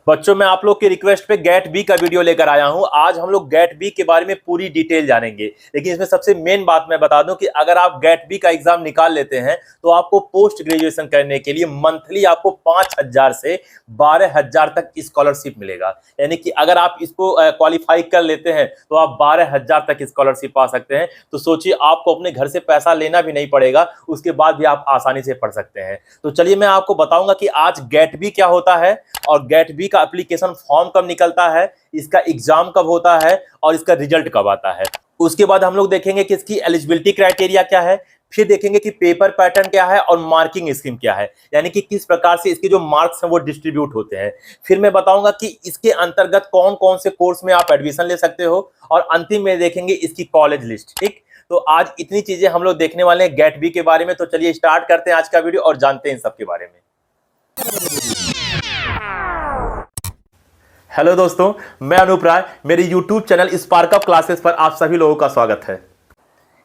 बच्चों मैं आप लोग के रिक्वेस्ट पे गेट बी का वीडियो लेकर आया हूं। आज हम लोग गेट बी के बारे में पूरी डिटेल जानेंगे, लेकिन इसमें सबसे मेन बात मैं बता दूं कि अगर आप गेट बी का एग्जाम निकाल लेते हैं तो आपको पोस्ट ग्रेजुएशन करने के लिए मंथली आपको 5,000 से 12,000 तक स्कॉलरशिप मिलेगा। यानी कि अगर आप इसको क्वालिफाई कर लेते हैं तो आप 12,000 तक स्कॉलरशिप पा सकते हैं। तो सोचिए, आपको अपने घर से पैसा लेना भी नहीं पड़ेगा, उसके बाद भी आप आसानी से पढ़ सकते हैं। तो चलिए मैं आपको बताऊंगा कि आज गेट बी क्या होता है और गेट बी का एप्लीकेशन फॉर्म कब निकलता है, इसका एग्जाम कब होता है और इसका रिजल्ट कब आता है। उसके बाद हम लोग देखेंगे कि इसकी एलिजिबिलिटी क्राइटेरिया क्या है, फिर देखेंगे कि पेपर पैटर्न क्या है और मार्किंग स्कीम क्या है, यानी कि किस प्रकार से इसके जो मार्क्स हैं वो डिस्ट्रीब्यूट होते हैं। फिर मैं बताऊंगा कि इसके अंतर्गत कौन कौन से कोर्स में आप एडमिशन ले सकते हो और अंतिम में देखेंगे इसकी कॉलेज लिस्ट। ठीक, तो आज इतनी चीजें हम लोग देखने वाले हैं गेट बी के बारे में। तो चलिए स्टार्ट करते हैं आज का वीडियो और जानते हैं इन सब के बारे में। हेलो दोस्तों, मैं अनूप राय, मेरे YouTube चैनल स्पार्कअप क्लासेस पर आप सभी लोगों का स्वागत है।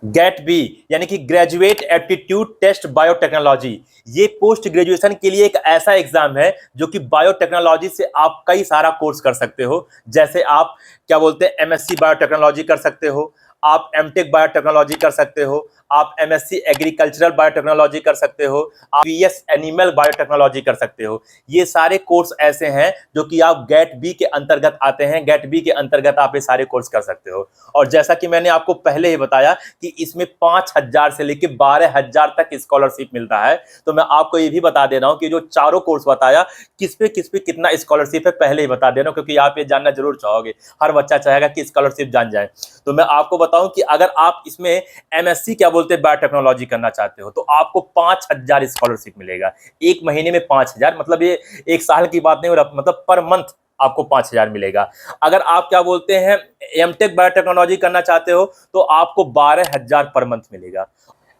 गेट बी यानी कि ग्रेजुएट एप्टीट्यूड टेस्ट बायोटेक्नोलॉजी, ये पोस्ट ग्रेजुएशन के लिए एक ऐसा एग्जाम है जो कि बायोटेक्नोलॉजी से आप कई सारा कोर्स कर सकते हो। जैसे आप क्या बोलते हैं MSc बायोटेक्नोलॉजी कर सकते हो, आप MTech बायोटेक्नोलॉजी कर सकते हो, आप MSc एग्रीकल्चरल बायोटेक्नोलॉजी कर सकते हो, आप BS एनिमल बायोटेक्नोलॉजी कर सकते हो। ये सारे कोर्स ऐसे हैं जो कि आप गेट बी के अंतर्गत आते हैं। गेट बी के अंतर्गत आप ये सारे कोर्स कर सकते हो। और जैसा कि मैंने आपको पहले ही बताया कि इसमें 5,000 से लेकर 12,000 तक स्कॉलरशिप मिलता है। तो मैं आपको ये भी बता दे रहा हूँ कि जो चारों कोर्स बताया किस पे कितना स्कॉलरशिप है, पहले ही बता दे रहा हूँ, क्योंकि आप ये जानना जरूर चाहोगे। हर बच्चा चाहेगा कि स्कॉलरशिप जान जाए। तो मैं आपको बताऊं कि अगर आप इसमें MSc क्या बोलते हैं बायोटेक्नोलॉजी करना चाहते हो तो आपको 5,000 स्कॉलरशिप मिलेगा। एक महीने में 5,000, मतलब ये एक साल की बात नहीं हो रहा, मतलब पर मंथ आपको 5,000 मिलेगा। अगर आप क्या बोलते हैं MTech बायोटेक्नोलॉजी करना चाहते हो तो आपको 12,000 पर मंथ मिलेगा।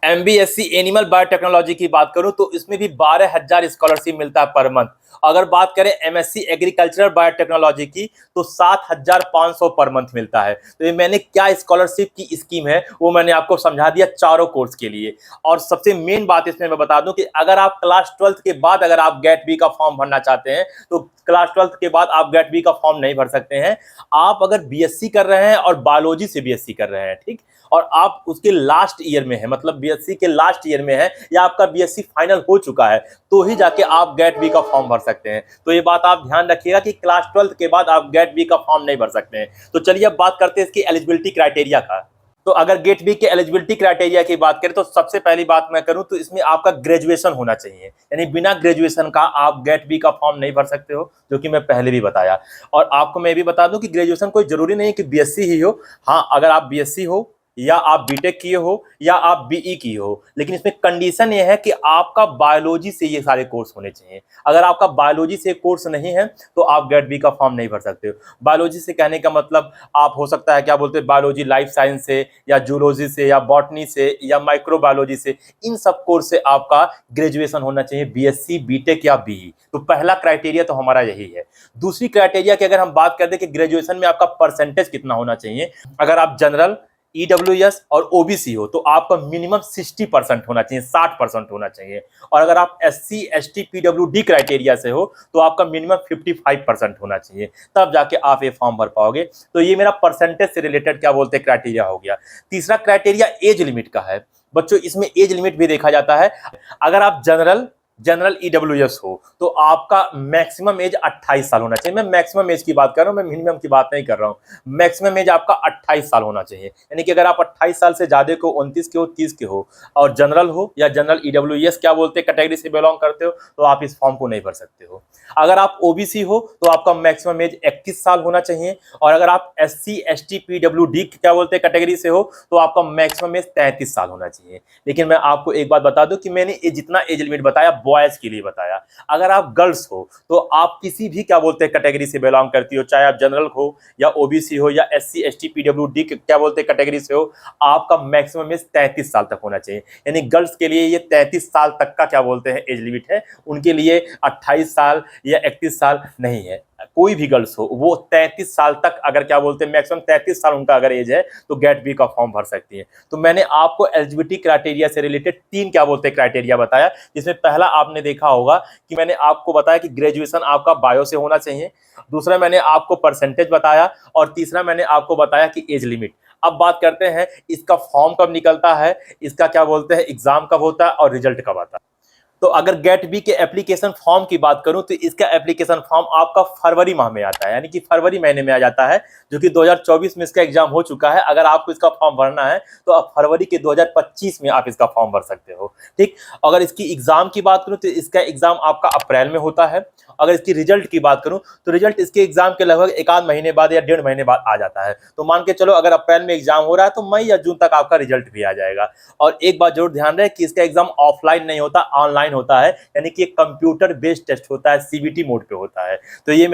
MBSc एनिमल बायोटेक्नोलॉजी की बात करूं तो इसमें भी 12,000 स्कॉलरशिप मिलता है पर मंथ। अगर बात करें MSc एग्रीकल्चरल बायोटेक्नोलॉजी की तो 7,500 पर मंथ मिलता है। तो ये मैंने क्या स्कॉलरशिप की स्कीम है वो मैंने आपको समझा दिया चारों कोर्स के लिए। और सबसे मेन बात इसमें मैं बता दूं कि अगर आप क्लास 12th के बाद अगर आप गेट बी का फॉर्म भरना चाहते हैं तो क्लास 12th के बाद आप गेट बी का फॉर्म नहीं भर सकते हैं। आप अगर BSc कर रहे हैं और बायोलॉजी से BSc कर रहे हैं, ठीक, और आप उसके लास्ट ईयर में है, मतलब BSc के लास्ट ईयर में है या आपका BSc फाइनल हो चुका है, तो ही जाके आप गेट बी का फॉर्म भर सकते हैं। तो ये बात आप ध्यान रखिएगा कि क्लास 12th के बाद आप गेट बी का फॉर्म नहीं भर सकते हैं। तो चलिए अब बात करते हैं इसकी एलिजिबिलिटी क्राइटेरिया का। तो अगर गेट बी के एलिजिबिलिटी क्राइटेरिया की बात करें तो सबसे पहली बात मैं करूं तो इसमें आपका ग्रेजुएशन होना चाहिए, यानी बिना ग्रेजुएशन का आप गेट बी का फॉर्म नहीं भर सकते हो, जो कि मैं पहले भी बताया। और आपको मैं भी बता दूं कि ग्रेजुएशन कोई जरूरी नहीं है कि BSc ही हो। हाँ, अगर आप BSc हो या आप BTech किए हो या आप BE किए हो, लेकिन इसमें कंडीशन ये है कि आपका बायोलॉजी से ये सारे कोर्स होने चाहिए। अगर आपका बायोलॉजी से कोर्स नहीं है तो आप गेट बी का फॉर्म नहीं भर सकते हो। बायोलॉजी से कहने का मतलब आप हो सकता है क्या बोलते हैं बायोलॉजी लाइफ साइंस से या जूलॉजी से या बॉटनी से या माइक्रोबायोलॉजी से, इन सब कोर्स से आपका ग्रेजुएशन होना चाहिए, BSc BTech या BE। तो पहला क्राइटेरिया तो हमारा यही है। दूसरी क्राइटेरिया की अगर हम बात करते हैं कि ग्रेजुएशन में आपका परसेंटेज कितना होना चाहिए, अगर आप जनरल EWS और OBC हो तो आपका मिनिमम 60% होना चाहिए, 60% होना चाहिए। और अगर आप SC ST PWD क्राइटेरिया से हो तो आपका मिनिमम 55% होना चाहिए, तब जाके आप ये फॉर्म भर पाओगे। तो ये मेरा परसेंटेज से रिलेटेड क्या बोलते हैं क्राइटेरिया हो गया। तीसरा क्राइटेरिया एज लिमिट का है। बच्चों इसमें एज लिमिट भी देखा जाता है। अगर आप जनरल EWS हो तो आपका मैक्सिमम एज 28 साल होना चाहिए। मैं मैक्सिमम एज की बात कर रहा हूं, मैं मिनिमम की बात नहीं कर रहा हूं। मैक्सिमम एज आपका 28 साल होना चाहिए, यानी कि अगर आप 28 साल से ज्यादा को, 29 के हो, 30 के हो और जनरल हो या जनरल EWS क्या बोलते हैं कैटेगरी से बिलोंग करते हो तो आप इस फॉर्म को नहीं भर सकते हो। अगर आप OBC हो तो आपका मैक्सिमम एज 31 साल होना चाहिए। और अगर आप SC ST PWD क्या बोलते हैं कैटेगरी से हो तो आपका मैक्सिमम एज 33 साल होना चाहिए। लेकिन मैं आपको एक बात बता दूं कि मैंने जितना एज लिमिट बताया बॉयज के लिए बताया। अगर आप गर्ल्स हो तो आप किसी भी क्या बोलते हैं कैटेगरी से बिलोंग करती हो, चाहे आप जनरल हो या OBC हो या SC ST PWD क्या बोलते हैं कैटेगरी से हो, आपका मैक्सिमम एज 33 साल तक होना चाहिए। यानी गर्ल्स के लिए ये 33 साल तक का क्या बोलते हैं एज लिमिट है, उनके लिए 28 साल या 31 साल नहीं है। कोई भी गर्ल्स हो, वो 33 साल तक, अगर क्या बोलते हैं मैक्सिमम 33 साल उनका अगर एज है, तो गेट बी का फॉर्म भर सकती है। तो मैंने आपको एलिजिबिलिटी क्राइटेरिया से रिलेटेड 3 क्या बोलते हैं क्राइटेरिया बताया, जिसमें पहला आपने देखा होगा कि मैंने आपको बताया कि ग्रेजुएशन आपका बायो से होना चाहिए, दूसरा मैंने आपको परसेंटेज बताया, और तीसरा मैंने आपको बताया कि एज लिमिट। अब बात करते हैं इसका फॉर्म कब निकलता है, इसका क्या बोलते हैं एग्जाम कब होता है और रिजल्ट कब आता है। तो अगर गेट बी के एप्लीकेशन फॉर्म की बात करूं तो इसका एप्लीकेशन फॉर्म आपका फरवरी माह में आता है, यानी कि फरवरी महीने में आ जाता है, जो कि 2024 में इसका एग्जाम हो चुका है। अगर आपको इसका फॉर्म भरना है तो आप फरवरी के 2025 में आप इसका फॉर्म भर सकते हो, ठीक। अगर इसकी एग्जाम की बात करूं तो इसका एग्जाम आपका अप्रैल में होता है। अगर इसकी रिजल्ट की बात करूं तो रिजल्ट इसके एग्जाम के लगभग 1 महीने बाद या 1.5 महीने बाद आ जाता है। तो मान के चलो अगर अप्रैल में एग्जाम हो रहा है तो मई या जून तक आपका रिजल्ट भी आ जाएगा। और एक बात जरूर ध्यान रहे कि इसका एग्जाम ऑफलाइन नहीं होता, ऑनलाइन होता है, यानी कि एक कंप्यूटर बेस्ड टेस्ट होता है, सीबीटी मोड पे होता है। तो ये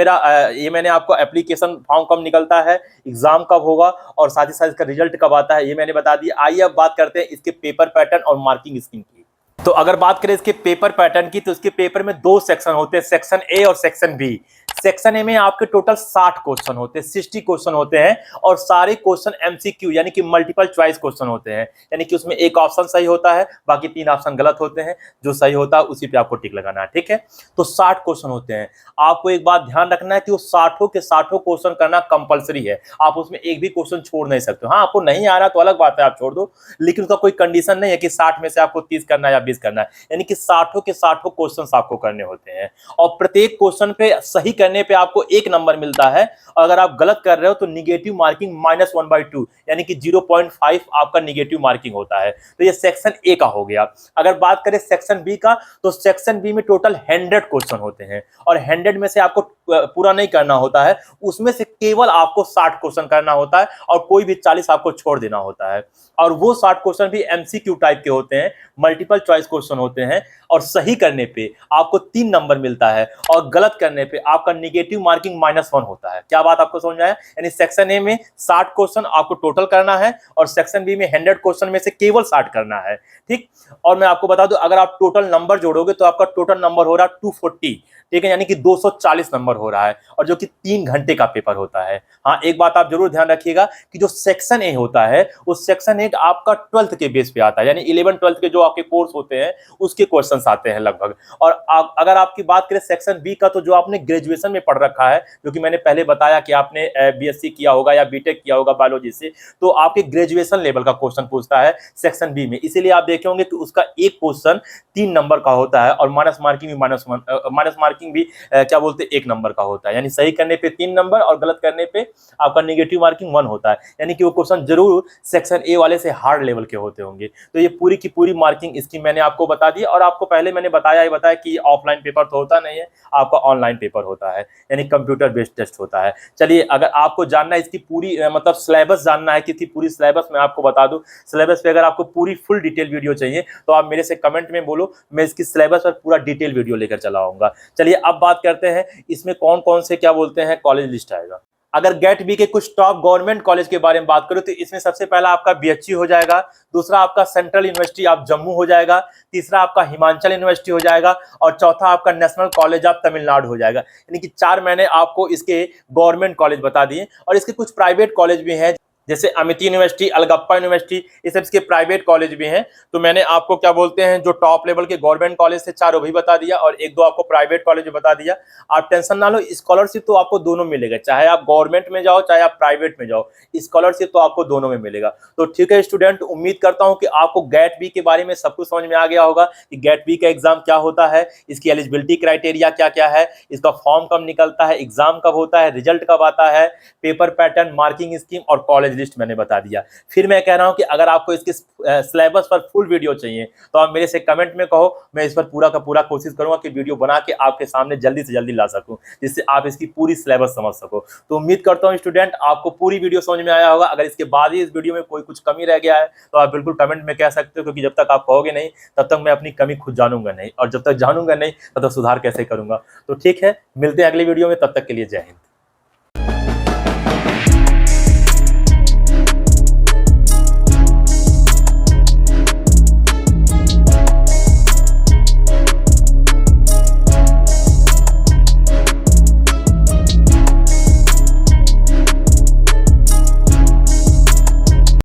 मैंने आपको एप्लीकेशन फॉर्म कब निकलता है, एग्जाम कब होगा और साथ ही साथ इसका रिजल्ट कब आता है, ये मैंने बता दिया। आइए अब बात करते हैं इसके पेपर पैटर्न और मार्किंग स्कीम की। तो अगर बात करें इसके पेपर पैटर्न की तो इसके पेपर में 2 सेक्शन होते हैं, सेक्शन ए और सेक्शन बी। सेक्शन ए में आपके टोटल 60 क्वेश्चन होते हैं, 60 क्वेश्चन होते हैं, और सारे क्वेश्चन एमसीक्यू यानी कि मल्टीपल चॉइस क्वेश्चन होते हैं, यानी कि उसमें एक ऑप्शन सही होता है, बाकी 3 ऑप्शन गलत होते हैं, जो सही होता है उसी पे आपको टिक लगाना है, ठीक है। तो 60 क्वेश्चन होते हैं। आपको एक बात ध्यान रखना है कि वो 60 के 60 क्वेश्चन करना कंपलसरी है, आप उसमें एक भी क्वेश्चन छोड़ नहीं सकते। हाँ, आपको नहीं आ रहा तो अलग बात है, आप छोड़ दो, लेकिन उसका कोई कंडीशन नहीं है कि 60 में से आपको 30 करना है या 20 करना है, यानी कि 60 के 60 क्वेश्चन आपको करने होते हैं। और प्रत्येक क्वेश्चन पे सही करने पे आपको 1 नंबर मिलता है, और अगर आप गलत कर रहे हो तो निगेटिव मार्किंग -1/2 यानी कि 0.5 आपका निगेटिव मार्किंग होता है। तो ये सेक्शन ए का हो गया। अगर बात करें सेक्शन बी का तो सेक्शन बी में टोटल 100 क्वेश्चन होते हैं, और 100 में से आपको पूरा नहीं करना होता है, उसमें से केवल आपको 60 क्वेश्चन करना होता है, और कोई भी 40 आपको छोड़ देना होता है। और वो 60 क्वेश्चन भी एमसीक्यू टाइप के होते हैं, मल्टीपल चॉइस क्वेश्चन होते हैं, और सही करने पे आपको 3 नंबर मिलता है, और गलत करने पे आपका निगेटिव मार्किंग -1 होता है। क्या बात आपको समझ में आया? यानी सेक्शन ए में 60 क्वेश्चन आपको टोटल करना है, और सेक्शन बी में 100 क्वेश्चन में से केवल 60 करना है, ठीक। और मैं आपको बता दूं, अगर आप टोटल नंबर जोड़ोगे तो आपका टोटल नंबर हो रहा है 240, ठीक है, यानी कि 240 नंबर हो रहा है, और जो कि 3 घंटे का पेपर होता है। हाँ, एक बात आप जरूर ध्यान रखिएगा कि जो सेक्शन ए होता है, उस सेक्शन ए आपका 12th के बेस पे आता है, यानी 11-12th के जो आपके कोर्स होते हैं उसके क्वेश्चंस आते हैं लगभग। और अगर आपकी बात करें सेक्शन बी का, तो जो आपने ग्रेजुएशन में पढ़ रखा है, जो कि मैंने पहले बताया कि आपने बीएससी किया होगा या बीटेक किया होगा बायोलॉजी से, तो आपके ग्रेजुएशन लेवल का क्वेश्चन पूछता है सेक्शन बी में। इसीलिए आप देखे होंगे कि उसका एक क्वेश्चन 3 नंबर का होता है, और माइनस मार्किंग भी क्या बोलते हैं 1 नंबर का होता है, यानी सही करने पे 3 नंबर और गलत करने पे आपका नेगेटिव मार्किंग 1 होता है, यानी कि वो क्वेश्चन जरूर सेक्शन ए वाले से हार्ड लेवल के होते होंगे। तो ये पूरी की पूरी मार्किंग स्कीम मैंने आपको बता दी, और आपको पहले मैंने बताया कि ऑफलाइन पेपर तो होता नहीं है, आपका ऑनलाइन पेपर होता है, यानी कंप्यूटर बेस्ड टेस्ट होता है। चलिए, अगर आपको जानना है इसकी पूरी मतलब सिलेबस जानना है, कि पूरी सिलेबस मैं आपको बता दूं, सिलेबस पे अगर आपको पूरी फुल डिटेल वीडियो चाहिए तो आप मेरे से कमेंट में बोलो, मैं इसकी सिलेबस पर पूरा डिटेल वीडियो लेकर चला आऊंगा। चलिए अब बात करते हैं इसमें कौन कौन से क्या बोलते हैं कॉलेज लिस्ट आएगा। अगर गेट बी के कुछ टॉप गवर्नमेंट कॉलेज के बारे में बात करूं तो इसमें सबसे पहला आपका बीएचयू हो जाएगा, दूसरा आपका सेंट्रल यूनिवर्सिटी ऑफ जम्मू हो जाएगा, तीसरा आपका हिमाचल यूनिवर्सिटी हो जाएगा, और चौथा आपका नेशनल कॉलेज ऑफ तमिलनाडु हो जाएगा। यानी कि 4 मैंने आपको इसके गवर्नमेंट कॉलेज बता दिए, और इसके कुछ प्राइवेट कॉलेज भी हैं, जैसे अमिती यूनिवर्सिटी, अलगप्पा यूनिवर्सिटी, ये सब इसके प्राइवेट कॉलेज भी हैं। तो मैंने आपको क्या बोलते हैं जो टॉप लेवल के गवर्नमेंट कॉलेज से 4 भी बता दिया, और 1-2 आपको प्राइवेट कॉलेज बता दिया। आप टेंशन ना लो, स्कॉलरशिप तो आपको दोनों मिलेगा, चाहे आप गवर्नमेंट में जाओ चाहे आप प्राइवेट में जाओ, स्कॉलरशिप तो आपको दोनों में मिलेगा। तो ठीक है स्टूडेंट, उम्मीद करता हूं कि आपको गेट बी के बारे में सब कुछ समझ में आ गया होगा कि गेट बी का एग्जाम क्या होता है, इसकी एलिजिबिलिटी क्राइटेरिया क्या क्या है, इसका फॉर्म कब निकलता है, एग्जाम कब होता है, रिजल्ट कब आता है, पेपर पैटर्न, मार्किंग स्कीम और कॉलेज लिस्ट मैंने बता दिया। फिर मैं कह रहा हूं कि अगर आपको इसके सिलेबस पर फुल वीडियो चाहिए तो आप मेरे से कमेंट में कहो, मैं इस पर पूरा का पूरा कोशिश करूंगा कि वीडियो बना के आपके सामने जल्दी से जल्दी ला सकूं, जिससे आप इसकी पूरी सिलेबस समझ सको। तो उम्मीद करता हूं स्टूडेंट आपको पूरी वीडियो समझ में आया होगा। अगर इसके बाद ही इस वीडियो में कोई कुछ कमी रह गया है तो आप बिल्कुल कमेंट में कह सकते हो, क्योंकि जब तक आप कहोगे नहीं तब तक मैं अपनी कमी खुद जानूंगा नहीं, और जब तक जानूंगा नहीं तब तक सुधार कैसे करूंगा। तो ठीक है, मिलते हैं अगली वीडियो में, तब तक के लिए जय हिंद।